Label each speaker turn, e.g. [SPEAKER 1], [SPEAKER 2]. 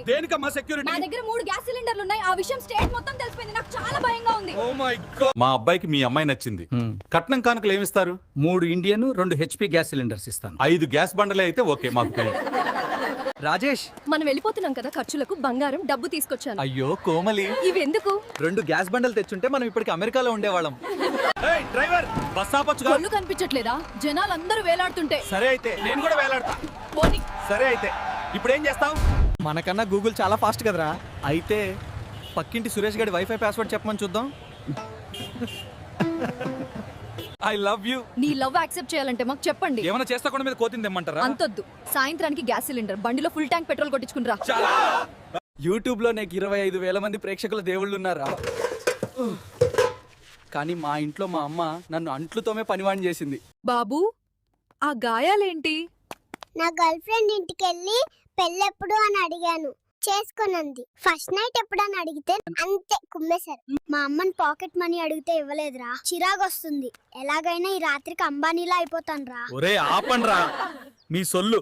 [SPEAKER 1] దేనికమ్మా security?
[SPEAKER 2] నా దగ్గర 3 gas సిలిండర్లు ఉన్నాయి. ఆ విషయం స్టేట్ మొత్తం తెలిసిపోయింది. నాకు చాలా భయంగా ఉంది.
[SPEAKER 1] Oh my god. మా అబ్బాయికి మీ అమ్మాయి నచ్చింది. కట్నం కానుకలు ఏమిస్తారు?
[SPEAKER 3] 3 ఇండియన్ 2 HP గ్యాస్ సిలిండర్స్ ఇస్తాను.
[SPEAKER 1] 5 గ్యాస్ బండలే అయితే ఓకే మాకు.
[SPEAKER 4] రాజేష్,
[SPEAKER 2] మనం వెళ్ళిపోతున్నాం కదా, ఖర్చులకు బంగారం డబ్బు తీసుకొచ్చాను.
[SPEAKER 4] అయ్యో కోమలి,
[SPEAKER 2] ఇవెందుకు?
[SPEAKER 4] 2 గ్యాస్ బండలు తెచ్చుంటే మనం ఇప్పటికి అమెరికాలో ఉండేవాళ్ళం.
[SPEAKER 1] ఏయ్ డ్రైవర్, బస్ ఆపొచ్చుగా.
[SPEAKER 2] ఒళ్ళు కనిపించట్లేదా? జనాలందరూ వేలాడుతుంటే.
[SPEAKER 1] సరే అయితే నేను కూడా వేలాడతా.
[SPEAKER 2] పోనీ.
[SPEAKER 1] సరే అయితే ఇప్పుడు ఏం చేస్తావు?
[SPEAKER 4] మనకన్నా గూగుల్ చాలా ఫాస్ట్ కదరా. అయితే పక్కింటి సురేష్ గారి వైఫై పాస్వర్డ్ చెప్పమని చూద్దాం. I love you.
[SPEAKER 2] నీ లవ్ యాక్సెప్ట్ చేయాలంటే మాకు చెప్పండి.
[SPEAKER 1] ఏమైనా చేస్తా కూడా మీద కోతింది ఇమ్మంటారా?
[SPEAKER 2] అంతొద్దు. సాయంత్రానికి గ్యాస్ సిలిండర్ బండిలో ఫుల్ ట్యాంక్ పెట్రోల్ కొట్టించుకునిరా.
[SPEAKER 4] యూట్యూబ్ లో నాకు 25,000 మంది ప్రేక్షకుల దేవుళ్ళు ఉన్నారా. కానీ మా ఇంట్లో మా అమ్మ నన్ను అంట్లుతోమే పనివాణి చేసింది.
[SPEAKER 2] బాబు, ఆ గాయాలేంటి?
[SPEAKER 5] నా గర్ల్ ఫ్రెండ్ ఇంటికి వెళ్ళి పెళ్ళెప్పుడు అని అడిగాను, చేసుకునంది. ఫస్ట్ నైట్ ఎప్పుడు అని అడిగితే అంతే కుమ్మేశారు. మా అమ్మని పాకెట్ మనీ అడిగితే ఇవ్వలేదురా. చిరాగొస్తుంది. ఎలాగైనా ఈ రాత్రికి అంబానీలా అయిపోతాను రా.
[SPEAKER 1] ఒరే ఆపండ్రా మీ సొల్లు.